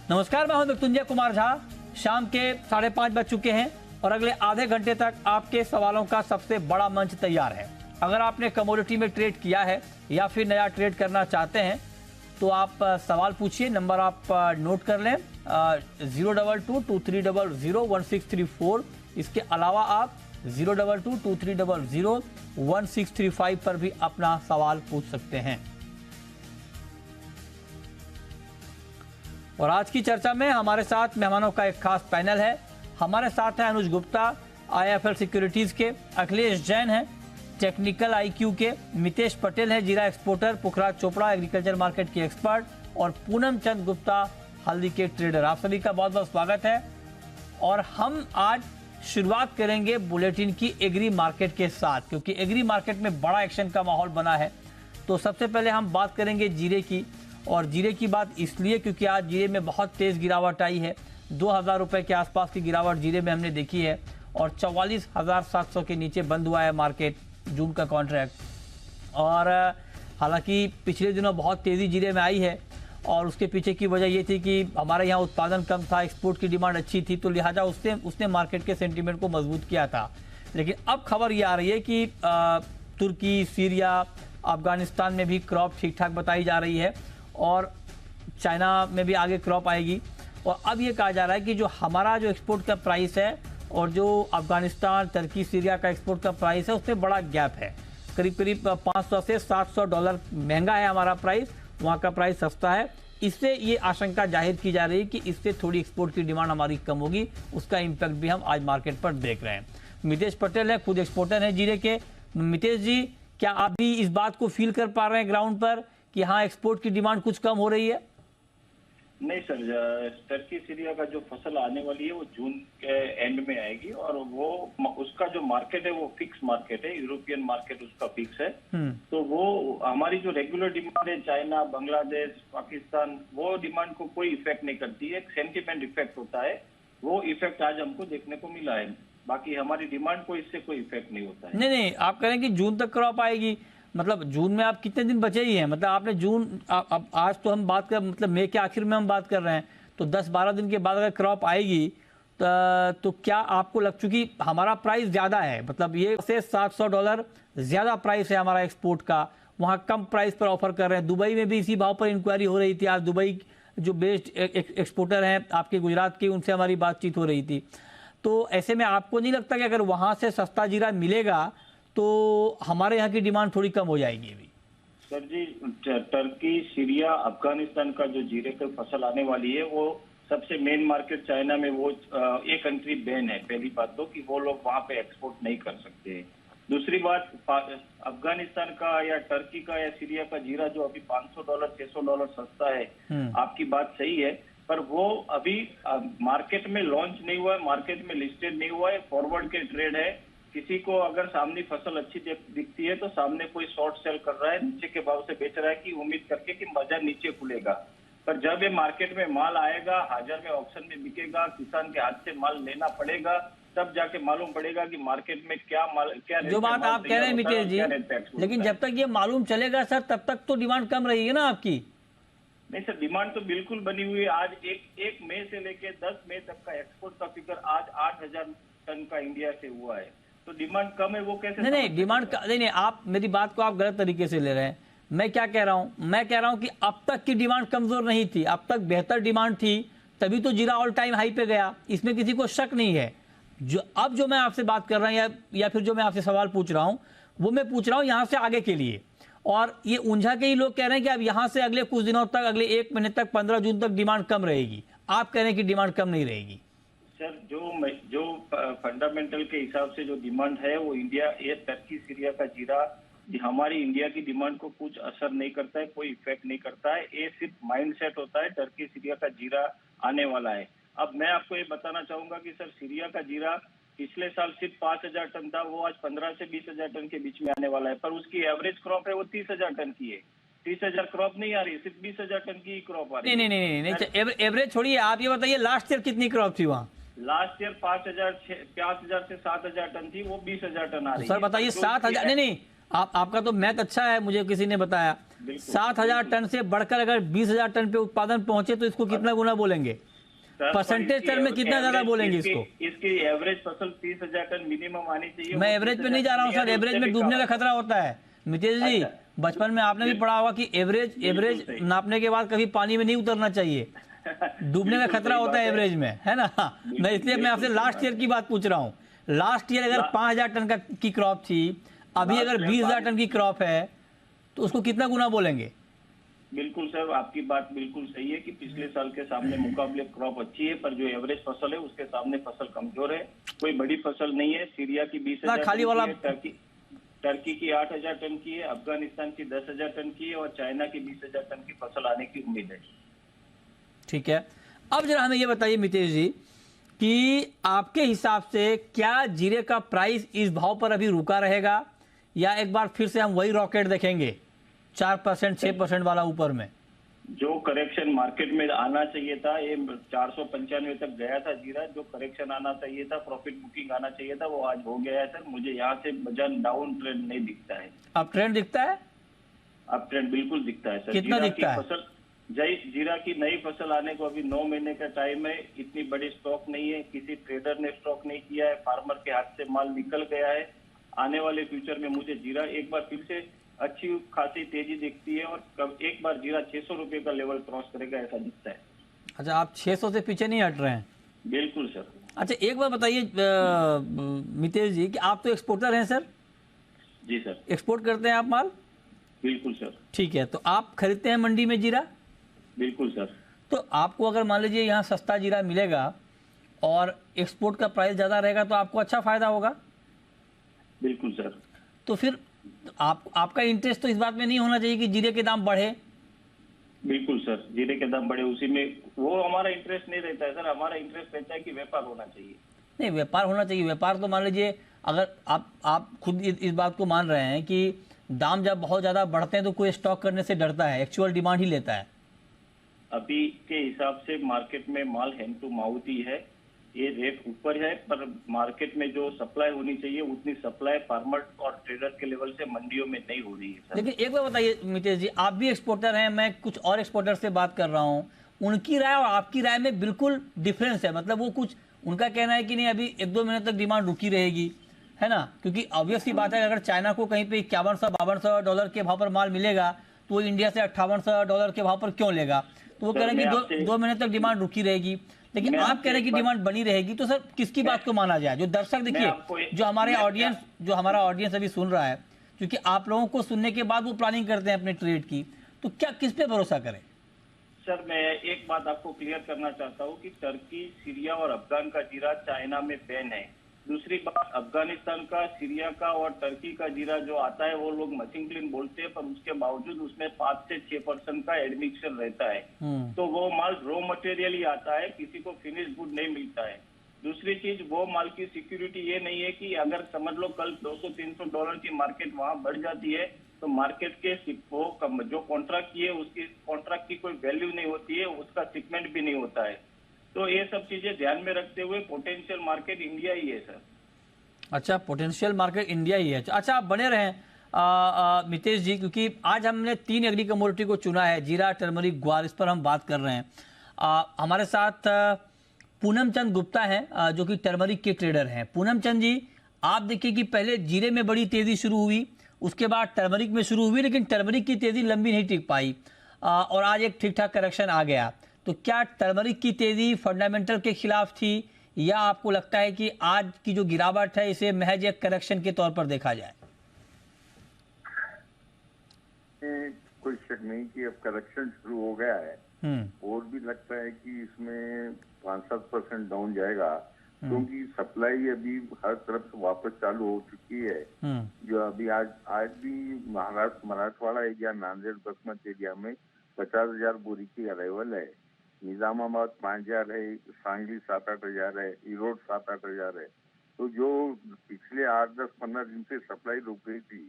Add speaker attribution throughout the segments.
Speaker 1: नमस्कार, मैं हूं मृत्युंजय कुमार झा। शाम के 5:30 बज चुके हैं और अगले आधे घंटे तक आपके सवालों का सबसे बड़ा मंच तैयार है। अगर आपने कमोडिटी में ट्रेड किया है या फिर नया ट्रेड करना चाहते हैं तो आप सवाल पूछिए। नंबर आप नोट कर लें 02223001634। इसके अलावा आप 02223001635 पर भी अपना सवाल पूछ सकते हैं। और आज की चर्चा में हमारे साथ मेहमानों का एक खास पैनल है। हमारे साथ हैं अनुज गुप्ता IIFL सिक्योरिटीज के, अखिलेश जैन हैं टेक्निकल IQ के, मितेश पटेल है जीरा एक्सपोर्टर, पुखराज चोपड़ा एग्रीकल्चर मार्केट के एक्सपर्ट और पूनम चंद गुप्ता हल्दी के ट्रेडर। आप सभी का बहुत बहुत स्वागत है। और हम आज शुरुआत करेंगे बुलेटिन की एग्री मार्केट के साथ, क्योंकि एग्री मार्केट में बड़ा एक्शन का माहौल बना है। तो सबसे पहले हम बात करेंगे जीरे की, और जीरे की बात इसलिए क्योंकि आज जीरे में बहुत तेज गिरावट आई है। 2000 रुपए के आसपास की गिरावट जीरे में हमने देखी है और 44,700 के नीचे बंद हुआ है मार्केट जून का कॉन्ट्रैक्ट। और हालांकि पिछले दिनों बहुत तेज़ी जीरे में आई है और उसके पीछे की वजह ये थी कि हमारे यहाँ उत्पादन कम था, एक्सपोर्ट की डिमांड अच्छी थी, तो लिहाजा उसने मार्केट के सेंटीमेंट को मजबूत किया था। लेकिन अब खबर ये आ रही है कि तुर्की, सीरिया, अफगानिस्तान में भी क्रॉप ठीक ठाक बताई जा रही है और चाइना में भी आगे क्रॉप आएगी। और अब ये कहा जा रहा है कि जो हमारा जो एक्सपोर्ट का प्राइस है और जो अफगानिस्तान, तुर्की, सीरिया का एक्सपोर्ट का प्राइस है उसमें बड़ा गैप है। करीब करीब 500 से 700 डॉलर महंगा है हमारा प्राइस, वहाँ का प्राइस सस्ता है। इससे ये आशंका जाहिर की जा रही है कि इससे थोड़ी एक्सपोर्ट की डिमांड हमारी कम होगी। उसका इम्पैक्ट भी हम आज मार्केट पर देख रहे हैं। मितेश पटेल है, खुद एक्सपोर्टर हैं जीरे के। मितेश जी, क्या आप भी इस बात को फील कर पा रहे हैं ग्राउंड पर कि हाँ एक्सपोर्ट की डिमांड कुछ कम हो रही है?
Speaker 2: नहीं सर, टर्की सीरिया का जो फसल आने वाली है वो जून के एंड में आएगी और वो उसका जो मार्केट है वो फिक्स मार्केट है, यूरोपियन मार्केट उसका फिक्स है। तो वो हमारी जो रेगुलर डिमांड है चाइना, बांग्लादेश, पाकिस्तान, वो डिमांड को कोई इफेक्ट नहीं करती है। एक सेंटिमेंट इफेक्ट होता है, वो इफेक्ट आज हमको देखने को मिला है। बाकी हमारी डिमांड को इससे कोई इफेक्ट नहीं होता है।
Speaker 1: नहीं, आप कह रहे हैं कि जून तक क्रॉप आएगी, मतलब जून में आप कितने दिन बचे ही हैं? मतलब आपने जून अब आज तो हम बात कर, मतलब मई के आखिर में हम बात कर रहे हैं, तो 10-12 दिन के बाद अगर क्रॉप आएगी तो क्या आपको लग, चुकी हमारा प्राइस ज़्यादा है, मतलब ये से $700 ज़्यादा प्राइस है हमारा एक्सपोर्ट का, वहाँ कम प्राइस पर ऑफर कर रहे हैं। दुबई में भी इसी भाव पर इंक्वायरी हो रही थी। आज दुबई जो बेस्ड एक्सपोर्टर हैं आपके गुजरात के, उनसे हमारी बातचीत हो रही थी। तो ऐसे में आपको नहीं लगता कि अगर वहाँ से सस्ता जीरा मिलेगा तो हमारे यहाँ की डिमांड थोड़ी कम हो जाएगी? अभी
Speaker 2: सर जी, टर्की, सीरिया, अफगानिस्तान का जो जीरे की फसल आने वाली है वो सबसे मेन मार्केट चाइना में वो एक कंट्री बैन है। पहली बात तो कि वो लोग वहाँ पे एक्सपोर्ट नहीं कर सकते। दूसरी बात, अफगानिस्तान का या टर्की का या सीरिया का जीरा जो अभी $500, $600 सस्ता है, आपकी बात सही है, पर वो अभी मार्केट में लॉन्च नहीं हुआ है, मार्केट में लिस्टेड नहीं हुआ है, फॉरवर्ड के ट्रेड है। किसी को अगर सामने फसल अच्छी दिखती है तो सामने कोई शॉर्ट सेल कर रहा है, नीचे के भाव से बेच रहा है कि उम्मीद करके कि बाजार नीचे खुलेगा। पर जब ये मार्केट में माल आएगा, हाजिर में ऑक्शन में बिकेगा, किसान के हाथ से माल लेना पड़ेगा, तब जाके मालूम पड़ेगा कि मार्केट में क्या
Speaker 1: जो बात आप कह रहे हैं मितेश जी, लेकिन जब तक ये मालूम चलेगा सर, तब तक तो डिमांड कम रहेगी ना आपकी?
Speaker 2: नहीं सर, डिमांड तो बिल्कुल बनी हुई है। आज एक मई से लेके 10 मई तक का एक्सपोर्ट का फिगर आज 8,000 टन का इंडिया से हुआ है। तो डिमांड कम है वो कैसे?
Speaker 1: नहीं, डिमांड नहीं, आप मेरी बात को आप गलत तरीके से ले रहे हैं। मैं क्या कह रहा हूं, मैं कह रहा हूं कि अब तक की डिमांड कमजोर नहीं थी, अब तक बेहतर डिमांड थी, तभी तो जीरा ऑल टाइम हाई पे गया। इसमें किसी को शक नहीं है। जो मैं आपसे बात कर रहा हूं या फिर जो मैं आपसे सवाल पूछ रहा हूं, वो मैं पूछ रहा हूं यहां से आगे के लिए। और ये ऊंझा के ही लोग कह रहे हैं कि अब यहां से अगले कुछ दिनों तक, अगले 1 महीने तक, 15 जून तक डिमांड कम रहेगी। आप कह रहे हैं कि डिमांड कम नहीं रहेगी।
Speaker 2: सर, जो फंडामेंटल के हिसाब से जो डिमांड है वो इंडिया, ये टर्की सीरिया का जीरा हमारी इंडिया की डिमांड को कुछ असर नहीं करता है, कोई इफेक्ट नहीं करता है। ये सिर्फ माइंडसेट होता है, टर्की सीरिया का जीरा आने वाला है। अब मैं आपको ये बताना चाहूंगा कि सर, सीरिया का जीरा पिछले साल सिर्फ 5,000 टन था, वो आज 15 से 20,000 टन के बीच में आने वाला है। पर उसकी एवरेज क्रॉप है वो 30,000 टन की है। 30,000 क्रॉप नहीं आ रही, सिर्फ 20,000 टन की क्रॉप आ रही है।
Speaker 1: नहीं, एवरेज छोड़िए, आप ये बताइए लास्ट ईयर कितनी क्रॉप थी वहाँ?
Speaker 2: लास्ट ईयर 5,000 से 7,000 टन थी, वो 20,000 टन आ रही
Speaker 1: सर
Speaker 2: है।
Speaker 1: बताइए, 7,000? नहीं नहीं, आपका तो मैथ अच्छा है, मुझे किसी ने बताया।
Speaker 2: बिल्कुल,
Speaker 1: 7,000 टन से बढ़कर अगर 20,000 टन पे उत्पादन पहुंचे तो इसको कितना गुना बोलेंगे?
Speaker 2: सर,
Speaker 1: परसेंटेज टर्म में कितना ज्यादा बोलेंगे इसको?
Speaker 2: इसकी एवरेज फसल 30,000 टन मिनिमम आनी चाहिए।
Speaker 1: मैं
Speaker 2: वो
Speaker 1: एवरेज पे
Speaker 2: 30,000
Speaker 1: नहीं जा रहा हूँ
Speaker 2: टन
Speaker 1: सर,
Speaker 2: नहीं आ रही,
Speaker 1: एवरेज
Speaker 2: उससे
Speaker 1: में
Speaker 2: भी
Speaker 1: डूबने
Speaker 2: कम
Speaker 1: का
Speaker 2: है।
Speaker 1: खतरा होता है। मितेश जी,
Speaker 2: अच्छा,
Speaker 1: बचपन में आपने भी पढ़ा होगा कि एवरेज
Speaker 2: बिल्कुल सही।
Speaker 1: नापने के बाद कभी पानी में नहीं उतरना चाहिए, डूबने का
Speaker 2: बिल्कुल
Speaker 1: खतरा
Speaker 2: सही
Speaker 1: होता
Speaker 2: बात
Speaker 1: है एवरेज में, है ना? मैं इसलिए मैं आपसे
Speaker 2: बिल्कुल सही
Speaker 1: लास्ट
Speaker 2: बात
Speaker 1: ईयर की
Speaker 2: है।
Speaker 1: बात पूछ रहा हूँ। लास्ट ईयर अगर
Speaker 2: ला-
Speaker 1: 5,000 टन की क्रॉप थी, अभी
Speaker 2: लास्ट
Speaker 1: अगर
Speaker 2: ईयर
Speaker 1: 20,000
Speaker 2: बारिश
Speaker 1: टन की क्रॉप है, तो उसको कितना गुना बोलेंगे?
Speaker 2: बिल्कुल सर, आपकी बात बिल्कुल सही है कि पिछले साल के सामने मुकाबले क्रॉप अच्छी है, पर जो एवरेज फसल है उसके सामने फसल कमजोर है। कोई बड़ी फसल नहीं है। सीरिया की 20,000
Speaker 1: खाली
Speaker 2: टन
Speaker 1: वाला
Speaker 2: की है, टर्की की 8,000 टन की है, अफगानिस्तान की 10,000 टन की है, और चाइना की 20,000 टन की फसल आने की उम्मीद है।
Speaker 1: ठीक है। अब जरा हमें ये बताइए मितेश जी कि आपके हिसाब से क्या जीरे का प्राइस इस भाव पर अभी रुका रहेगा, या एक बार फिर से हम वही रॉकेट देखेंगे 4% 6% वाला ऊपर में?
Speaker 2: जो करेक्शन मार्केट में आना चाहिए था, ये 495 तक गया था जीरा। जो करेक्शन आना चाहिए था, प्रॉफिट बुकिंग आना चाहिए था, वो आज हो गया है सर। मुझे यहाँ से वजन डाउन ट्रेंड नहीं दिखता है।
Speaker 1: अब ट्रेंड दिखता है?
Speaker 2: अब ट्रेंड बिल्कुल दिखता है सर।
Speaker 1: कितना दिखता है?
Speaker 2: जीरा की नई फसल आने को अभी 9 महीने का टाइम है। इतनी बड़ी स्टॉक नहीं है, किसी ट्रेडर ने स्टॉक नहीं किया है, फार्मर के हाथ से माल निकल गया है। आने वाले फ्यूचर में मुझे जीरा एक बार फिर से अच्छी खासी तेजी दिखती है, और कब एक बार जीरा 600 रुपए का लेवल क्रॉस करेगा ऐसा दिखता है।
Speaker 1: अच्छा, आप 600 से पीछे नहीं हट रहे हैं?
Speaker 2: बिल्कुल सर।
Speaker 1: अच्छा, एक बार बताइए मितेश जी कि आप तो एक्सपोर्टर हैं सर,
Speaker 2: जी सर।
Speaker 1: एक्सपोर्ट करते हैं आप माल?
Speaker 2: बिल्कुल सर।
Speaker 1: ठीक है, तो आप खरीदते हैं मंडी में जीरा?
Speaker 2: बिल्कुल सर।
Speaker 1: तो आपको अगर मान लीजिए यहाँ सस्ता जीरा मिलेगा और एक्सपोर्ट का प्राइस ज़्यादा रहेगा तो आपको अच्छा फायदा होगा।
Speaker 2: बिल्कुल सर।
Speaker 1: तो फिर आपका इंटरेस्ट तो इस बात में नहीं होना चाहिए कि जीरे के दाम बढ़े?
Speaker 2: बिल्कुल सर, जीरे के दाम बढ़े उसी में, वो हमारा इंटरेस्ट नहीं रहता है सर। हमारा इंटरेस्ट रहता है कि व्यापार होना चाहिए।
Speaker 1: नहीं, व्यापार होना चाहिए। व्यापार तो मान लीजिए अगर आप खुद इस बात को मान रहे हैं कि दाम जब बहुत ज़्यादा बढ़ते हैं तो कोई स्टॉक करने से डरता है, एक्चुअल डिमांड ही लेता है।
Speaker 2: अभी के हिसाब से मार्केट में माल हैंड टू माउथ ही है। ये रेट ऊपर है, पर मार्केट में जो सप्लाई होनी चाहिए उतनी सप्लाई फार्मर और ट्रेडर के लेवल से मंडियों में नहीं हो रही है सर।
Speaker 1: लेकिन एक बार बताइए मितेश जी, आप भी एक्सपोर्टर हैं, मैं कुछ और एक्सपोर्टर से बात कर रहा हूँ, उनकी राय और आपकी राय में बिल्कुल डिफरेंस है। मतलब वो कुछ, उनका कहना है कि नहीं अभी 1-2 महीने तक डिमांड रुकी रहेगी, है ना? क्योंकि ऑब्वियस सी बात है, अगर चाइना को कहीं पे $5100-5200 के भाव पर माल मिलेगा तो वो इंडिया से $5800 के भाव पर क्यों लेगा? तो वो कह रहे हैं कि 2 महीने तक डिमांड रुकी रहेगी। लेकिन आप कह रहे हैं कि डिमांड बनी रहेगी, तो सर किसकी बात को माना जाए? जो दर्शक, देखिए जो हमारा ऑडियंस अभी सुन रहा है, क्योंकि आप लोगों को सुनने के बाद वो प्लानिंग करते हैं अपने ट्रेड की, तो क्या किस पे भरोसा करें?
Speaker 2: सर, मैं एक बात आपको क्लियर करना चाहता हूँ कि टर्की, सीरिया और अफगान का जीरा चाइना में बैन है। दूसरी बात, अफगानिस्तान का, सीरिया का और टर्की का जीरा जो आता है वो लोग मशीन क्लीन बोलते हैं, पर उसके बावजूद उसमें 5 से 6% का एडमिक्शन रहता है। तो वो माल रॉ मटेरियल ही आता है, किसी को फिनिश गुड नहीं मिलता है। दूसरी चीज, वो माल की सिक्योरिटी ये नहीं है कि अगर समझ लो कल $200-300 की मार्केट वहां बढ़ जाती है तो मार्केट के जो कॉन्ट्रैक्ट किए उसकी कॉन्ट्रैक्ट की कोई वैल्यू नहीं होती है, उसका शिपमेंट भी नहीं होता है। तो ये सब चीजें ध्यान में रखते हुए पोटेंशियल मार्केट इंडिया ही है सर।
Speaker 1: अच्छा, पोटेंशियल मार्केट इंडिया ही है। अच्छा, आप बने रहें मितेश जी, क्योंकि आज हमने 3 एग्री कमोडिटी को चुना है, जीरा, टर्मरिक, ग्वार, इस पर हम बात कर रहे हैं। हमारे साथ पूनम चंद गुप्ता हैं जो कि टर्मरिक के ट्रेडर हैं। पूनम चंद जी, आप देखिए कि पहले जीरे में बड़ी तेजी शुरू हुई, उसके बाद टर्मरिक में शुरू हुई, लेकिन टर्मरिक की तेजी लंबी नहीं टिक पाई और आज एक ठीक ठाक करेक्शन आ गया। तो क्या टर्मरिक की तेजी फंडामेंटल के खिलाफ थी, या आपको लगता है कि आज की जो गिरावट है इसे महज एक करेक्शन के तौर पर देखा जाए?
Speaker 3: कोई शक नहीं कि अब करेक्शन शुरू हो गया है, और भी लगता है कि इसमें 5-7% डाउन जाएगा, क्योंकि सप्लाई अभी हर तरफ से वापस चालू हो चुकी है। जो अभी आज भी मराठवाड़ा एरिया, नांदेड़, बसमत एरिया में 50,000 बोरी की अराइवल है। निजामाबाद 5,000 है, सांगली 7-8 हजार है, इरोड 7-8 हजार है। तो जो पिछले 8-10-15 दिन से सप्लाई रुक गई थी,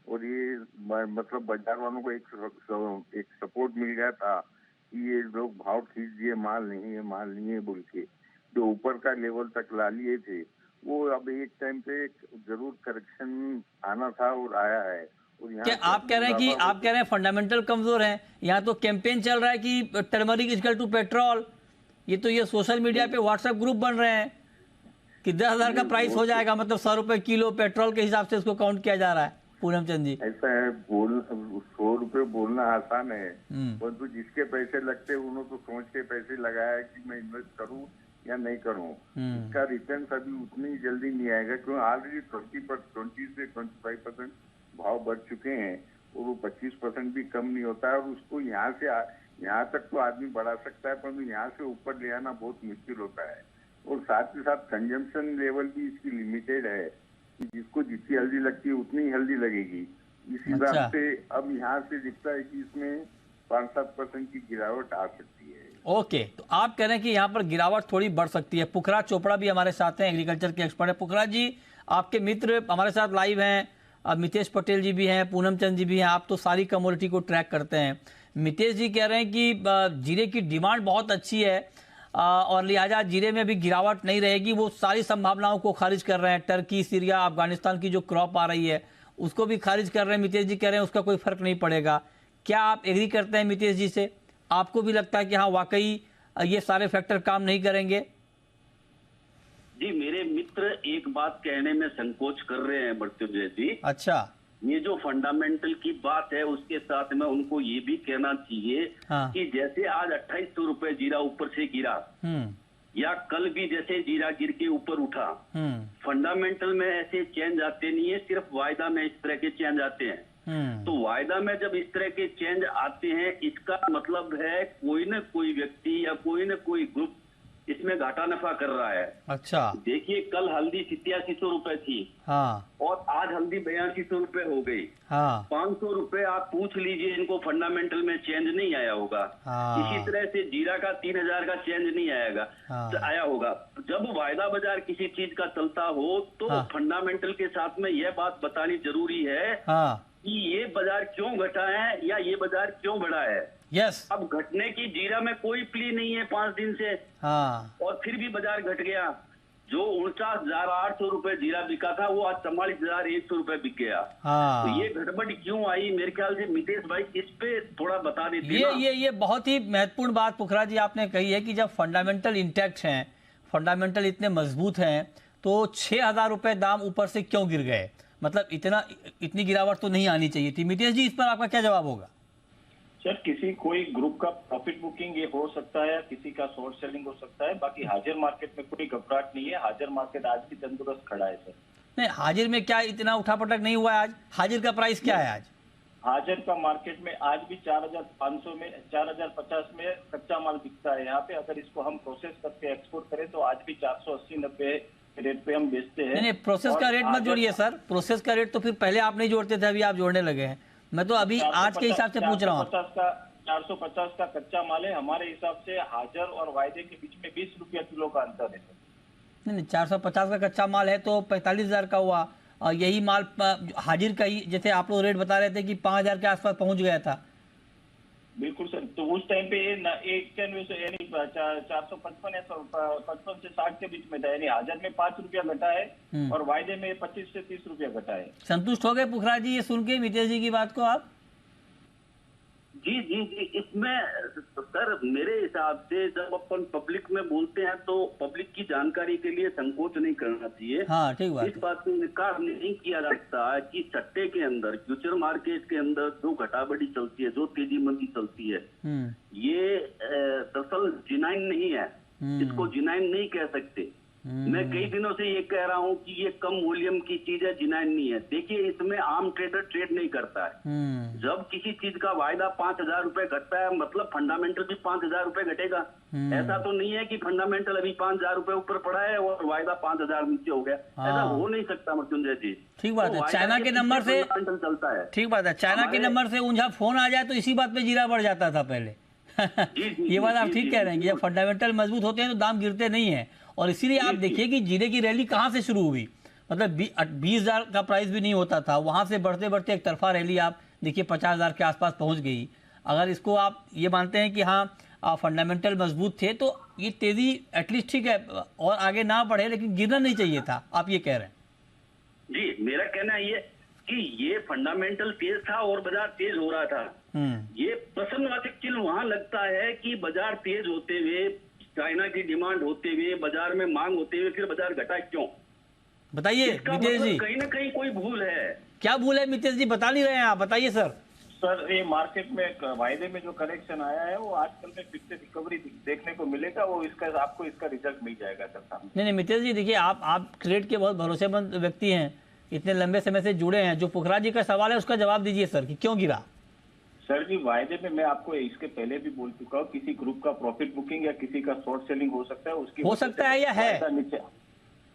Speaker 3: और ये मतलब बाजार वालों को एक सपोर्ट मिल गया था कि ये लोग भाव खींच दिए, माल नहीं है बोल के। जो ऊपर का लेवल तक ला लिए थे, वो अब एक टाइम पे जरूर करेक्शन आना था और आया है। और यहाँ
Speaker 1: क्या आप कह रहे हैं फंडामेंटल कमजोर है? यहाँ तो कैंपेन चल रहा है कि टर्मरिक इक्वल टू पेट्रोल, ये सोशल मीडिया पे व्हाट्सएप ग्रुप बन रहे हैं कि 10,000 का प्राइस हो जाएगा, मतलब 100 रुपए किलो पेट्रोल के हिसाब से उसको काउंट किया जा रहा है। पूनम चंद जी,
Speaker 3: ऐसा है, 100 रुपए बोलना आसान है, परंतु जिसके पैसे लगते हैं उन्होंने तो सोच के पैसे लगाया है कि मैं इन्वेस्ट करूं या नहीं करूं। इसका रिटर्न अभी उतनी जल्दी नहीं आएगा, क्योंकि ऑलरेडी 20 से 25% भाव बढ़ चुके हैं और वो 25% भी कम नहीं होता है। और उसको यहाँ तक तो आदमी बढ़ा सकता है, परंतु यहाँ से ऊपर ले आना बहुत मुश्किल होता है। और साथ ही साथ कंजम्पशन लेवल भी इसकी लिमिटेड है, कि जिसको जितनी हल्दी लगती है उतनी हल्दी लगेगी। इस हिसाब से अब यहाँ से दिखता है कि इसमें 5-7% की गिरावट आ सकती है।
Speaker 1: ओके, तो आप कह रहे हैं कि यहाँ पर गिरावट थोड़ी बढ़ सकती है। पुखरा चोपड़ा भी हमारे साथ हैं, एग्रीकल्चर के एक्सपर्ट है। पुखरा जी, आपके मित्र हमारे साथ लाइव हैं, मितेश पटेल जी भी हैं, पूनम चंद जी भी हैं, आप तो सारी कमोडिटी को ट्रैक करते हैं। मितेश जी कह रहे हैं कि जीरे की डिमांड बहुत अच्छी है और लिहाजा जीरे में भी गिरावट नहीं रहेगी। वो सारी संभावनाओं को खारिज कर रहे हैं। टर्की, सीरिया, अफगानिस्तान की जो क्रॉप आ रही है उसको भी खारिज कर रहे हैं। मितेश जी कह रहे हैं उसका कोई फर्क नहीं पड़ेगा। क्या आप एग्री करते हैं मितेश जी से? आपको भी लगता है कि हाँ वाकई ये सारे फैक्टर काम नहीं करेंगे?
Speaker 4: जी, मेरे मित्र एक बात कहने में संकोच कर रहे हैं मृत्युंजय जी।
Speaker 1: अच्छा,
Speaker 4: ये जो फंडामेंटल की बात है उसके साथ में उनको ये भी कहना चाहिए कि जैसे आज 2800 रुपए जीरा ऊपर से गिरा, या कल भी जैसे जीरा गिर के ऊपर उठा, फंडामेंटल में ऐसे चेंज आते नहीं है, सिर्फ वायदा में इस तरह के चेंज आते हैं। तो वायदा में जब इस तरह के चेंज आते हैं, इसका मतलब है कोई न कोई व्यक्ति या कोई न कोई ग्रुप इसमें घाटा नफा कर रहा है।
Speaker 1: अच्छा,
Speaker 4: देखिए कल हल्दी 8700 रुपए थी, और आज हल्दी 8200 रुपए हो गई। 500 रुपए आप पूछ लीजिए, इनको फंडामेंटल में चेंज नहीं आया होगा। इसी तरह से जीरा का 3000 का चेंज नहीं आया होगा। जब वायदा बाजार किसी चीज का चलता हो तो फंडामेंटल के साथ में यह बात बतानी जरूरी है कि ये बाजार क्यों घटा है या ये बाजार क्यों बढ़ा है। अब घटने की जीरा में कोई प्ली नहीं है 5 दिन से, और फिर भी बाजार घट गया। जो 49,800 रुपए जीरा बिका था वो आज 44,100 रुपए बिक गया। तो ये गड़बड़ क्यों आई? मेरे ख्याल से मितेश भाई इस पे थोड़ा बता देते।
Speaker 1: ये बहुत ही महत्वपूर्ण बात पुखरा जी आपने कही है कि जब फंडामेंटल इंटैक्ट हैं, फंडामेंटल इतने मजबूत हैं, तो 6,000 रुपए दाम ऊपर से क्यों गिर गए? मतलब इतनी गिरावट तो नहीं आनी चाहिए थी। मितेश जी, इस पर आपका क्या जवाब होगा?
Speaker 2: सर, कोई ग्रुप का प्रॉफिट बुकिंग ये हो सकता है, किसी का शॉर्ट सेलिंग हो सकता है। बाकी हाजिर मार्केट में कोई घबराहट नहीं है। हाजिर मार्केट आज भी तंदुरुस्त खड़ा है सर।
Speaker 1: नहीं, हाजिर में क्या इतना उठापटक नहीं हुआ है आज? हाजिर का प्राइस क्या है आज?
Speaker 2: हाजिर का मार्केट में आज भी 4,500 में 4,050 में कच्चा माल बिकता है। यहाँ पे अगर इसको हम प्रोसेस करके एक्सपोर्ट करें तो आज भी 480-90 रेट पे हम बेचते हैं।
Speaker 1: नहीं, प्रोसेस का रेट मत जोड़िए सर। प्रोसेस का रेट तो फिर पहले आप नहीं जोड़ते थे, अभी आप जोड़ने लगे हैं। मैं तो अभी आज के हिसाब से पूछ रहा हूँ।
Speaker 2: 450 का कच्चा माल है। हमारे हिसाब से हाजिर और वायदे के बीच में 20 रुपया किलो का अंतर है सर।
Speaker 1: नहीं, 450 का कच्चा माल है तो 45,000 का हुआ। और यही माल हाजिर का ही, जैसे आप लोग रेट बता रहे थे कि 5,000 के आसपास पहुंच गया था।
Speaker 2: बिल्कुल सर। तो उस टाइम पे ये 191 यानी 455 या 55 से 60 के बीच में था। यानी हाजिर में 5 रुपया घटा है और वायदे में 25 से 30 रुपया घटा है।
Speaker 1: संतुष्ट हो गए पुखरा जी ये सुन के मितेश जी की बात को आप?
Speaker 4: जी जी जी, इसमें सर मेरे हिसाब से जब अपन पब्लिक में बोलते हैं तो पब्लिक की जानकारी के लिए संकोच नहीं करना चाहिए।
Speaker 1: हाँ, ठीक बात।
Speaker 4: इस बात को इनकार नहीं किया जा सकता है कि सट्टे के अंदर, फ्यूचर मार्केट के अंदर जो घटाबढ़ी चलती है, जो तेजी मंदी चलती है, ये दरअसल जिनाइन नहीं है। इसको जिनाइन नहीं कह सकते। मैं कई दिनों से ये कह रहा हूँ कि ये कम वॉल्यूम की चीज है, जिनाइन नहीं है। देखिए इसमें आम ट्रेडर ट्रेड नहीं करता है। जब किसी चीज का वायदा 5,000 रुपए घटता है, मतलब फंडामेंटल भी 5,000 रुपए घटेगा। ऐसा तो नहीं है कि फंडामेंटल अभी 5,000 रुपए ऊपर पड़ा है और वायदा 5,000 नीचे हो गया। ऐसा हो नहीं सकता मृत्युंजय जी।
Speaker 1: ठीक बात है। चाइना के नंबर से
Speaker 4: चलता है।
Speaker 1: ठीक बात है। चाइना के नंबर से उनका फोन आ जाए तो इसी बात पे जीरा बढ़ जाता था पहले। ये बात आप ठीक कह रहे हैं कि जब फंडामेंटल मजबूत होते हैं तो दाम गिरते नहीं है। और इसीलिए आप देखिए कि जीरे की रैली कहाँ से शुरू हुई। मतलब 20,000 का प्राइस भी नहीं होता था, वहां से बढ़ते बढ़ते एक तरफा रैली आप देखिए 50,000 के आसपास पहुंच गई। अगर इसको आप ये मानते हैं कि हाँ फंडामेंटल मजबूत थे, तो ये तेजी एटलीस्ट ठीक है और आगे ना बढ़े, लेकिन गिरना नहीं चाहिए था, आप ये कह रहे हैं?
Speaker 4: जी, मेरा कहना ये कि ये फंडामेंटल तेज था और बाजार तेज हो रहा था। ये प्रश्नवाचक चिन्ह वहां लगता है कि बाजार तेज होते हुए, चाइना की डिमांड होते हुए, बाजार में मांग होते हुए फिर बाजार घटा क्यों?
Speaker 1: बताइए मितेश जी।
Speaker 4: कहीं ना कहीं कोई भूल है।
Speaker 1: क्या भूल है मितेश जी, बता नहीं रहे हैं आप, बताइए सर।
Speaker 2: सर, ये मार्केट में वायदे में जो करेक्शन आया है वो आजकल में फिर से रिकवरी देखने को मिलेगा, वो इसका आपको इसका रिजल्ट मिल जाएगा सर सामने।
Speaker 1: नहीं मितेश जी, देखिए आप ट्रेड के बहुत भरोसेमंद व्यक्ति हैं, इतने लंबे समय से जुड़े हैं। जो पुखराज जी का सवाल है उसका जवाब दीजिए सर कि क्यों गिरा।
Speaker 2: सर जी, वायदे में मैं आपको इसके पहले भी बोल चुका हूँ, किसी ग्रुप का प्रॉफिट बुकिंग या किसी का शॉर्ट सेलिंग हो सकता है, उसकी
Speaker 1: हो सकता है या है
Speaker 2: नीचे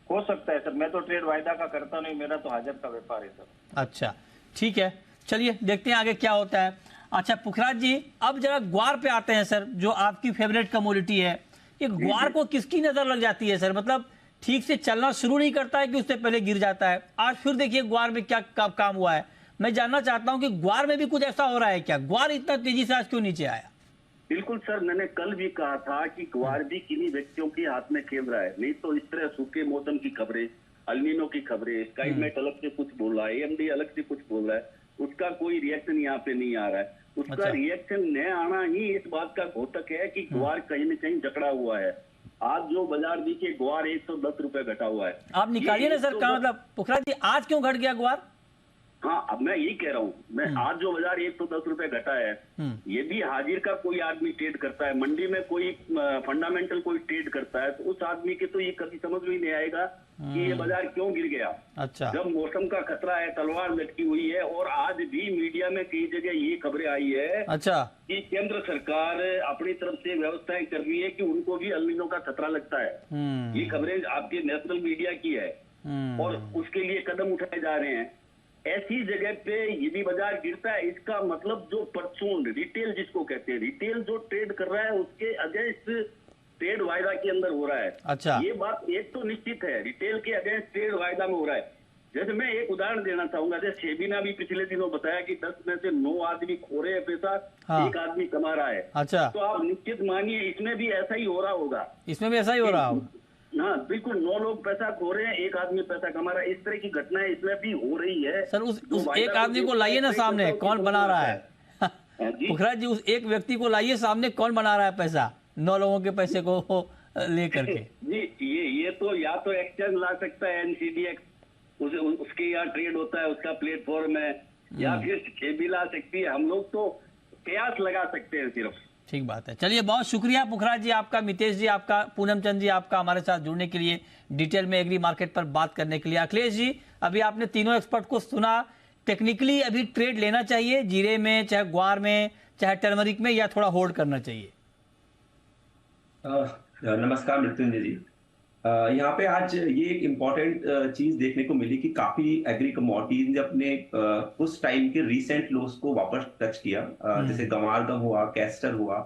Speaker 2: हो सकता है सर। मैं तो ट्रेड वायदा का करता नहीं, मेरा तो हाजिर का व्यापार है सर।
Speaker 1: अच्छा ठीक है, चलिए देखते हैं आगे क्या होता है। अच्छा पुखराज जी, अब जरा ग्वार पे आते हैं सर, जो आपकी फेवरेट कमोडिटी है। ये ग्वार को किसकी नजर लग जाती है सर? मतलब ठीक से चलना शुरू नहीं करता है कि उससे पहले गिर जाता है? आज फिर देखिए ग्वार में क्या काम हुआ है। मैं जानना चाहता हूं कि ग्वार में भी कुछ ऐसा हो रहा है क्या? ग्वार इतना तेजी से आज क्यों नीचे आया?
Speaker 4: बिल्कुल सर, मैंने कल भी कहा था कि ग्वार भी किन्हीं व्यक्तियों के हाथ में खेल रहा है। नहीं तो इस तरह सूखे मौसम की खबरें, अल्नीनो की खबरें, स्काईमेट अलग से कुछ बोल रहा है, एएमडी अलग से कुछ बोल रहा है, उसका कोई रिएक्शन यहाँ पे नहीं आ रहा है। उसका रिएक्शन न आना ही इस बात का घोतक है कि ग्वार कहीं न कहीं जकड़ा हुआ है। आज जो बाजार देखिए, ग्वार 110 रुपए घटा हुआ है।
Speaker 1: आप निकालिए ना सर, का मतलब पुखराज जी आज क्यों घट गया ग्वार?
Speaker 4: हाँ, अब मैं यही कह रहा हूँ, मैं आज जो बाजार 110 रुपए घटा है, ये भी हाजिर का कोई आदमी ट्रेड करता है, मंडी में कोई फंडामेंटल कोई ट्रेड करता है, तो उस आदमी के तो ये कभी समझ में ही नहीं आएगा कि ये बाजार क्यों गिर गया।
Speaker 1: अच्छा,
Speaker 4: जब मौसम का खतरा है, तलवार लटकी हुई है, और आज भी मीडिया में कई जगह ये खबरें आई है
Speaker 1: अच्छा
Speaker 4: कि केंद्र सरकार अपनी तरफ से व्यवस्थाएं कर रही है कि उनको भी अल नीनो का खतरा लगता है। ये खबरें आपके नेशनल मीडिया की है और उसके लिए कदम उठाए जा रहे हैं। ऐसी जगह पे यदि बाजार गिरता है, इसका मतलब जो परचून रिटेल जिसको कहते हैं, रिटेल जो ट्रेड कर रहा है उसके अगेंस्ट ट्रेड वायदा के अंदर हो रहा है।
Speaker 1: अच्छा,
Speaker 4: ये बात एक तो निश्चित है, रिटेल के अगेंस्ट ट्रेड वायदा में हो रहा है। जैसे मैं एक उदाहरण देना चाहूंगा, जैसे सेबी ने भी पिछले दिनों बताया कि 10 में से 9 आदमी खो रहे हैं पैसा, एक आदमी कमा रहा है।
Speaker 1: अच्छा,
Speaker 4: तो आप निश्चित मानिए इसमें भी ऐसा ही हो रहा होगा।
Speaker 1: इसमें भी ऐसा ही हो रहा होगा।
Speaker 4: हाँ बिल्कुल, 9 लोग पैसा खो रहे हैं, एक आदमी पैसा कमा रहा है। इस तरह की घटनाएं इसमें भी हो रही है।
Speaker 1: सर उस एक आदमी को लाइए ना सामने, कौन बना रहा है? पुखराज जी, उस एक व्यक्ति को लाइए सामने, कौन बना रहा है पैसा 9 लोगों के पैसे को लेकर के?
Speaker 4: जी, ये तो या तो एक्सचेंज ला सकता है, एनसीडीएक्स, उसके यहाँ ट्रेड होता है, उसका प्लेटफॉर्म है, या फिर सेबी ला सकती है। हम लोग तो कयास लगा सकते हैं सिर्फ।
Speaker 1: ठीक बात है, चलिए बहुत शुक्रिया पुखराज जी आपका, मितेश जी आपका, पूनम चंद जी आपका, हमारे साथ जुड़ने के लिए, डिटेल में एग्री मार्केट पर बात करने के लिए। अखिलेश जी, अभी आपने तीनों एक्सपर्ट को सुना। टेक्निकली अभी ट्रेड लेना चाहिए जीरे में, चाहे ग्वार में, चाहे टर्मरिक में, या थोड़ा होल्ड करना चाहिए?
Speaker 5: नमस्कार मृत्युंजय जी। यहाँ पे आज ये एक इम्पॉर्टेंट चीज देखने को मिली कि काफी एग्री कमोडिटीज ने अपने उस टाइम के रीसेंट लोस को वापस टच किया। जैसे गंवार गम हुआ, कैस्टर हुआ,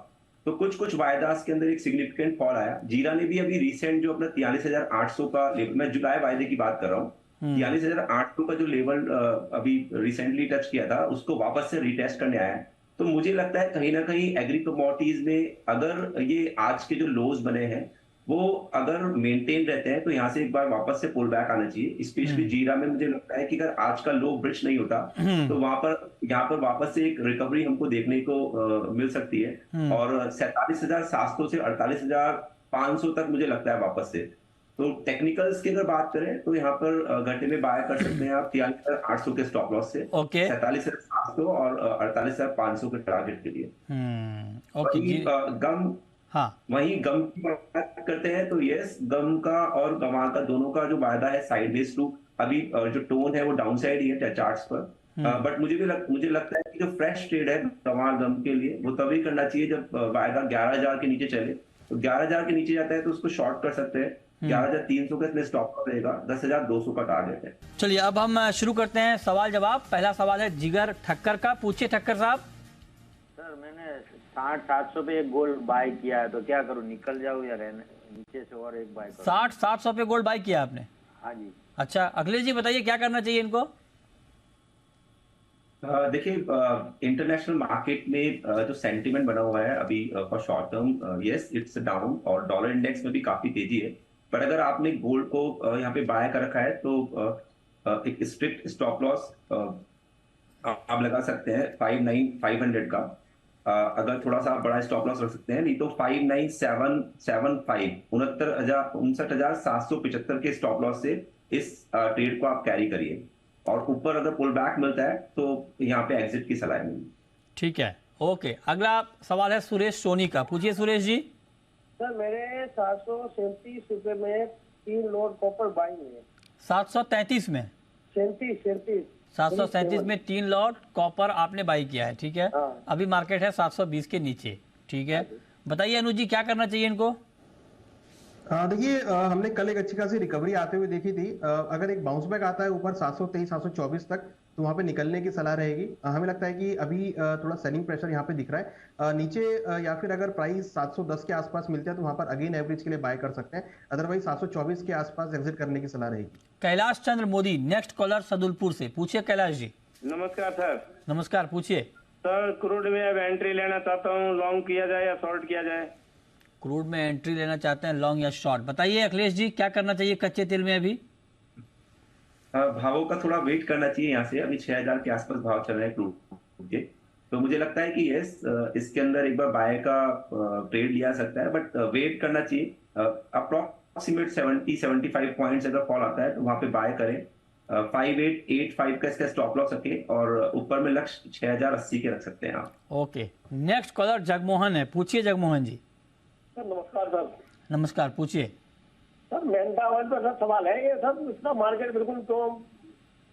Speaker 5: तो कुछ वायदास के अंदर एक सिग्निफिकेंट फॉल आया। जीरा ने भी अभी रीसेंट जो अपना 43,800 का लेवल, मैं जुलाई वायदे की बात कर रहा हूँ, 43,800 का जो लेवल अभी रिसेंटली टच किया था, उसको वापस से रिटेस्ट करने आया है। तो मुझे लगता है कहीं ना कहीं एग्री कमोडिटीज में अगर ये आज के जो लोज बने हैं वो अगर मेंटेन रहते हैं तो यहाँ से एक बार वापस से पुल बैक आना चाहिए। स्पेशली जीरा में मुझे लगता है कि अगर आज का लो ब्रिज नहीं होता तो यहाँ पर वापस से एक रिकवरी हमको देखने को मिल सकती है। और 47,700 से 48,500 तक मुझे लगता है वापस से। तो टेक्निकल्स की अगर बात करें तो यहाँ पर घंटे में बाय कर सकते हैं आप 43,800 के स्टॉप लॉस से, 47,700 और 48,500 के टारगेट के लिए। गम, हाँ, वहीं गम की बात करते हैं तो यस, गम का और गंवार का दोनों का जो वायदा है साइडवेज टू, अभी जो टोन है वो डाउन साइड ही है चार्ट्स पर। बट मुझे लगता है कि जो फ्रेश ट्रेड है गंवार गम के लिए वो तभी करना चाहिए जब वायदा 11,000 के नीचे चले। तो 11,000 के नीचे जाता है तो उसको शॉर्ट कर सकते हैं। 11,300 का इसमें स्टॉप रहेगा, 10,200 का टारगेट है।
Speaker 1: चलिए अब हम शुरू करते हैं सवाल जवाब। पहला सवाल है जिगर ठक्कर का, पूछिए ठक्कर साहब।
Speaker 6: सर मैंने 60-700 पे एक गोल्ड बाय किया है, तो क्या करूं, निकल जाऊं या रहने नीचे से और एक बाय करूं?
Speaker 1: 60-700 पे गोल्ड बाय किया आपने?
Speaker 6: हाँ जी।
Speaker 1: अच्छा, अखिलेश जी बताइए क्या करना चाहिए इनको?
Speaker 5: देखिए, इंटरनेशनल मार्केट में जो सेंटिमेंट बना हुआ है अभी for short term, yes it's down, और डॉलर इंडेक्स में भी काफी तेजी है। पर अगर आपने गोल्ड को यहाँ पे बाय कर रखा है तो एक स्ट्रिक्ट स्टॉप लॉस आप लगा सकते हैं 59,500 का। अगर थोड़ा सा बड़ा स्टॉप लॉस रख सकते हैं, नहीं तो 59,775 59,775 के स्टॉप लॉस से इस ट्रेड को आप कैरी करिए, और ऊपर अगर पुल बैक मिलता है तो यहाँ पे एग्जिट की सलाह मिली।
Speaker 1: ठीक है, ओके। अगला सवाल है सुरेश सोनी का। पूछिए सुरेश जी।
Speaker 7: सर मेरे 737 रुपए में 3 लोड कॉपर बाइंग है।
Speaker 1: 733 में 737 में 3 लॉट कॉपर आपने बाई किया है, ठीक है।
Speaker 7: हाँ।
Speaker 1: अभी मार्केट है 720 के नीचे, ठीक है। बताइए अनुज जी, क्या करना चाहिए इनको?
Speaker 8: देखिए, हमने कल एक अच्छी खासी रिकवरी आते हुए देखी थी। अगर एक बाउंस बैक आता है ऊपर 723 724 तक, तो वहां पे निकलने की सलाह रहेगी। हमें लगता है कि अभी थोड़ा सेलिंग प्रेशर यहाँ पे दिख रहा है नीचे, या फिर अगर प्राइस 710 के आसपास मिलता है तो वहां पर अगेन एवरेज के लिए बाय कर सकते हैं, अदरवाइज 724 के आसपास एग्जिट करने की सलाह रहेगी।
Speaker 1: कैलाश चंद्र मोदी नेक्स्ट कॉलर सदुलपुर से। पूछिए कैलाश जी।
Speaker 9: नमस्कार सर।
Speaker 1: नमस्कार, पूछिए।
Speaker 9: सर क्रूड में अब एंट्री लेना चाहता हूँ, लॉन्ग किया जाए या शॉर्ट किया जाए?
Speaker 1: क्रूड में एंट्री लेना चाहते हैं, लॉन्ग या शॉर्ट? बताइए अखिलेश जी, क्या करना चाहिए कच्चे तेल में अभी?
Speaker 5: भावों का थोड़ा वेट करना चाहिए। यहाँ से अभी 6,000 के आसपास भाव चल रहे हैं क्रूड के, तो मुझे लगता है कि यस इसके अंदर एक बार बाय का ट्रेड लिया सकता है, बट वेट करना चाहिए। अप्रोक्सीमेट 70-75 पॉइंट्स अगर फॉल आता है तो वहां पे बाय करें। 5885 का इसका स्टॉप लॉस रखें, और ऊपर में लक्ष्य 6,080 के रख सकते हैं आप।
Speaker 1: ओके, नेक्स्ट कॉलर जगमोहन है। पूछिए जगमोहन जी।
Speaker 7: सर नमस्कार सर।
Speaker 1: नमस्कार, पूछिए।
Speaker 7: सर मेंथा ऑयल पर सर सवाल है, ये सर इसका मार्केट बिल्कुल तो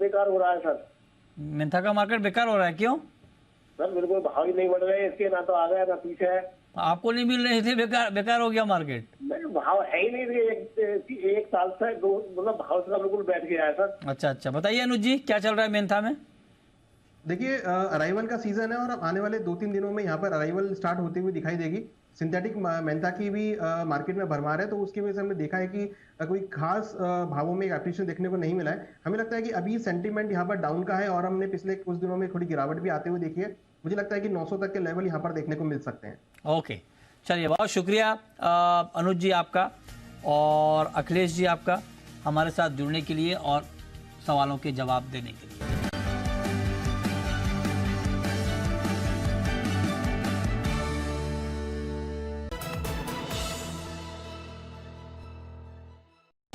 Speaker 7: बेकार हो रहा है सर।
Speaker 1: मेंथा का मार्केट बेकार हो रहा है, क्यों?
Speaker 7: सर बिल्कुल भाव ही नहीं बढ़ रहे इसके, ना तो आगे ना पीछे है।
Speaker 1: आपको नहीं मिल रहे थे, बेकार हो गया मार्केट?
Speaker 7: नहीं, भाव है ही नहीं, एक साल से मतलब भाव से बिल्कुल बैठ गया है सर।
Speaker 1: अच्छा, बताइए अनुज जी, क्या चल रहा है मेंथा में?
Speaker 8: देखिए, अराइवल का सीजन है और अब आने वाले 2-3 दिनों में यहाँ पर अराइवल स्टार्ट होती हुई दिखाई देगी। सिंथेटिक मेंथा की भी मार्केट में भरमार है, तो उसकी वजह से हमने देखा है कि कोई खास भावों में एप्रिशिएशन देखने को नहीं मिला है। हमें लगता है कि अभी सेंटीमेंट यहाँ पर डाउन का है, और हमने पिछले कुछ दिनों में थोड़ी गिरावट भी आते हुए देखी है। मुझे लगता है कि 900 तक के लेवल यहाँ पर देखने को मिल सकते हैं।
Speaker 1: ओके, चलिए, बहुत शुक्रिया अनुज जी आपका और अखिलेश जी आपका हमारे साथ जुड़ने के लिए और सवालों के जवाब देने के लिए।